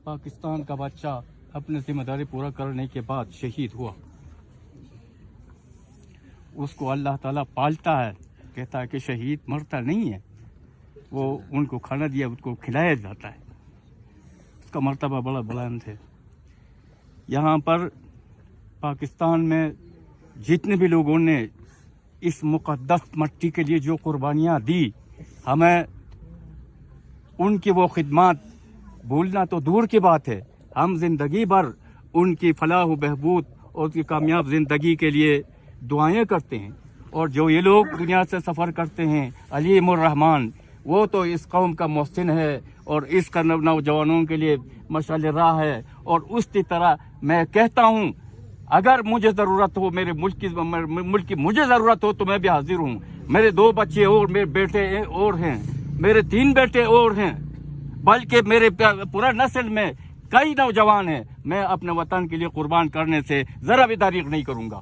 पाकिस्तान का बच्चा अपनी जिम्मेदारी पूरा करने के बाद शहीद हुआ, उसको अल्लाह ताला पालता है, कहता है कि शहीद मरता नहीं है, वो उनको खाना दिया, उसको खिलाया जाता है, उसका मर्तबा बड़ा बुलंद है। यहाँ पर पाकिस्तान में जितने भी लोगों ने इस मुक़द्दस मट्टी के लिए जो कुर्बानियाँ दी, हमें उनकी वो खिदमत भूलना तो दूर की बात है, हम ज़िंदगी भर उनकी फलाह व बहबूद और उनकी कामयाब ज़िंदगी के लिए दुआएं करते हैं। और जो ये लोग दुनिया से सफ़र करते हैं, अलीमुर रहमान, वो तो इस कौम का मोहसिन है और इसका नौजवानों के लिए मशाल राह है। और उसी तरह मैं कहता हूँ, अगर मुझे ज़रूरत हो, मेरे मुल्क की मुझे ज़रूरत हो तो मैं भी हाजिर हूँ। मेरे 2 बच्चे और मेरे बेटे और हैं, मेरे 3 बेटे और हैं, बल्कि मेरे पूरा नस्ल में कई नौजवान हैं। मैं अपने वतन के लिए कुर्बान करने से ज़रा भी तारीख नहीं करूँगा।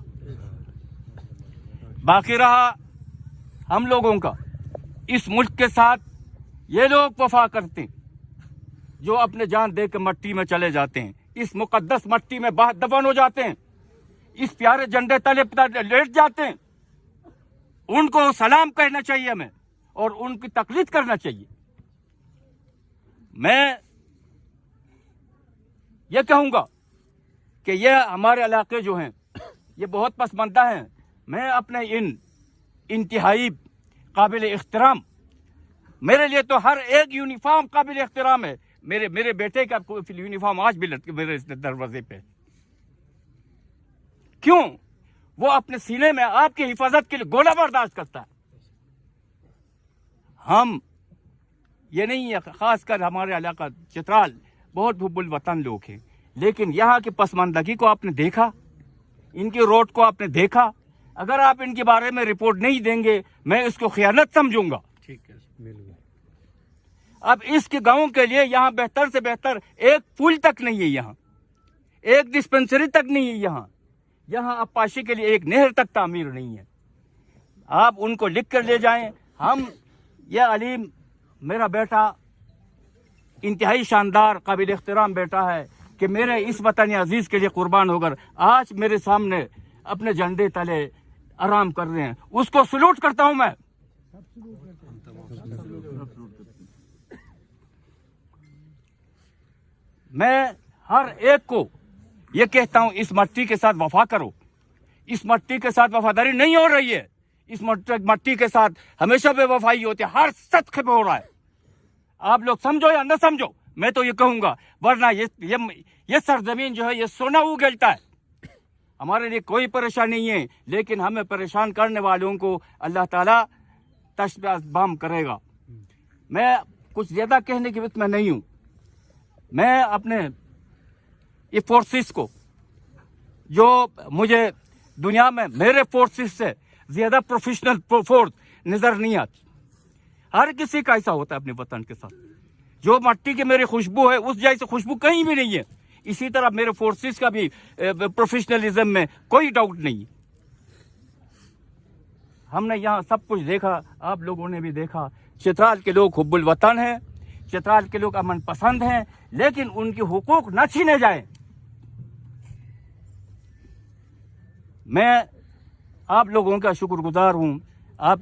बाकी रहा हम लोगों का, इस मुल्क के साथ ये लोग वफा करते हैं जो अपने जान दे के मट्टी में चले जाते हैं, इस मुकद्दस मट्टी में दफन हो जाते हैं, इस प्यारे झंडे तले लेट जाते हैं। उनको सलाम कहना चाहिए हमें और उनकी तकलीद करना चाहिए। मैं ये कहूँगा कि ये हमारे इलाके जो हैं ये बहुत पसमानदा हैं। मैं अपने इन इंतहाई काबिल इख्तिराम, मेरे लिए तो हर एक यूनिफॉर्म काबिल इख्तिराम है। मेरे बेटे का यूनिफॉर्म आज भी लटके मेरे दरवाजे पे। क्यों? वो अपने सीने में आपकी हिफाजत के लिए गोला बर्दाश्त करता है। हम ये नहीं है, खासकर हमारे इलाका चित्राल बहुत हुब्बुल वतन लोग हैं, लेकिन यहाँ की पसमानदगी को आपने देखा, इनकी रोड को आपने देखा। अगर आप इनके बारे में रिपोर्ट नहीं देंगे, मैं इसको खयानत समझूंगा। ठीक है, मिल गया। अब इसके गांव के लिए यहाँ बेहतर से बेहतर एक पुल तक नहीं है, यहाँ एक डिस्पेंसरी तक नहीं है, यहाँ अपाशी के लिए एक नहर तक तामीर नहीं है। आप उनको लिख कर ले जाएं। हम यह अलीम मेरा बेटा इंतहाई शानदार काबिल इख्तिराम बेटा है कि मेरे इस वतन अजीज के लिए कुर्बान होकर आज मेरे सामने अपने झंडे तले आराम कर रहे हैं। उसको सलूट करता हूं मैं। मैं हर एक को ये कहता हूं, इस मट्टी के साथ वफा करो। इस मट्टी के साथ वफादारी नहीं हो रही है, इस मट्टी के साथ हमेशा बेवफाई होती है, हर सदक़े पे हो रहा है। आप लोग समझो या न समझो, मैं तो ये कहूंगा, वरना ये सरजमीन जो है ये सोना उगलता है। हमारे लिए कोई परेशानी नहीं है, लेकिन हमें परेशान करने वालों को अल्लाह ताला तशबीह करेगा। मैं कुछ ज़्यादा कहने की वक्त में नहीं हूँ। मैं अपने ये फोर्सेस को, जो मुझे दुनिया में मेरे फोर्सेस से ज़्यादा प्रोफेशनल फोर्स नज़र नहीं आती, हर किसी का ऐसा होता है अपने वतन के साथ। जो मट्टी की मेरी खुशबू है उस जैसी खुशबू कहीं भी नहीं है। इसी तरह मेरे फोर्सेस का भी प्रोफेशनलिज्म में कोई डाउट नहीं है। हमने यहाँ सब कुछ देखा, आप लोगों ने भी देखा। चित्राल के लोग हुब्बुल वतन हैं, चित्राल के लोग अमन पसंद हैं, लेकिन उनके हुकूक न छीने जाए। मैं आप लोगों का शुक्रगुजार हूँ, आप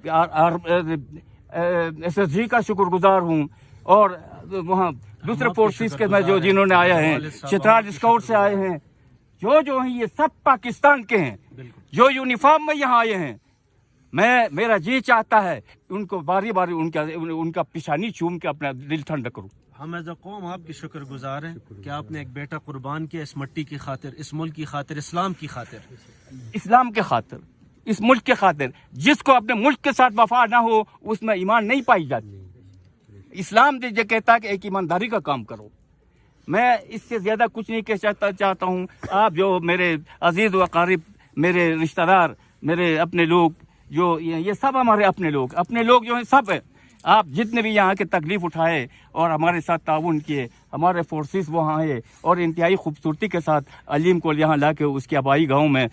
SSG का शुक्रगुजार हूँ, और वहाँ दूसरे फोर्सेस के मैं जो जिन्होंने आए हैं, चित्राल स्काउट से आए हैं, जो हैं ये सब पाकिस्तान के हैं, जो यूनिफॉर्म में यहाँ आए हैं। मेरा जी चाहता है उनको बारी बारी उनका पिशानी चूम के अपना दिल ठंडा करूँ। हम एज अ कौम आपके शुक्रगुजार हैं कि आपने एक बेटा कुर्बान किया इस मट्टी की खातिर, इस मुल्क की खातिर, इस्लाम की खातिर, इस्लाम के खातिर, इस मुल्क के खातिर। जिसको अपने मुल्क के साथ वफा ना हो उसमें ईमान नहीं पाई जाती। इस्लाम जो कहता है कि एक ईमानदारी का काम करो। मैं इससे ज़्यादा कुछ नहीं कह चाहता हूँ। आप जो मेरे अजीज़ व क़रीब, मेरे रिश्तेदार, मेरे अपने लोग, जो ये सब हमारे अपने लोग जो हैं सब है। आप जितने भी यहाँ के तकलीफ़ उठाए और हमारे साथ ताउन किए, हमारे फोर्सेस वहाँ आए और इंतहाई खूबसूरती के साथ अलीम को यहाँ ला के उसके आबाई गाँव में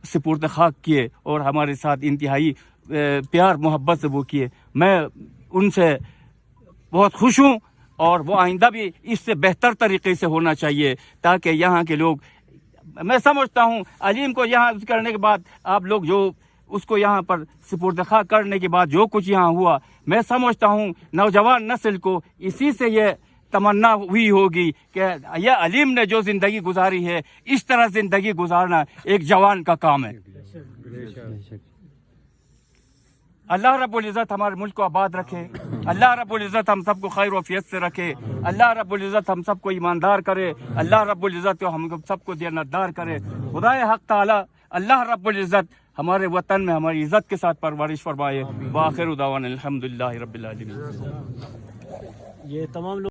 सुपुर्द खाक किए और हमारे साथ इंतहाई प्यार मोहब्बत से वो किए। मैं उनसे बहुत खुश हूँ اور وہ آئندہ بھی اس سے بہتر طریقے سے ہونا چاہیے، تاکہ یہاں کے لوگ، میں سمجھتا ہوں علیم کو یہاں کرنے کے بعد آپ لوگ جو اس کو یہاں پر سپرد خاک کرنے کے بعد جو کچھ یہاں ہوا، میں سمجھتا ہوں نوجوان نسل کو اسی سے یہ تمنا ہوئی ہوگی کہ یہ علیم نے جو زندگی گزاری ہے اس طرح زندگی گزارنا ایک جوان کا کام ہے۔ اللہ رب العزت ہمارے ملک کو آباد رکھے، اللہ رب العزت ہم سب کو خیر و عافیت سے رکھے، اللہ رب العزت ہم سب کو ایماندار کرے، اللہ رب العزت ہم سب کو دیانتدار کرے۔ خدائے حق تعالی اللہ رب العزت ہمارے وطن میں ہماری عزت کے ساتھ پرورش فرمائے۔ وآخر دعوانا الحمدللہ رب العالمین۔ یہ تمام لوگ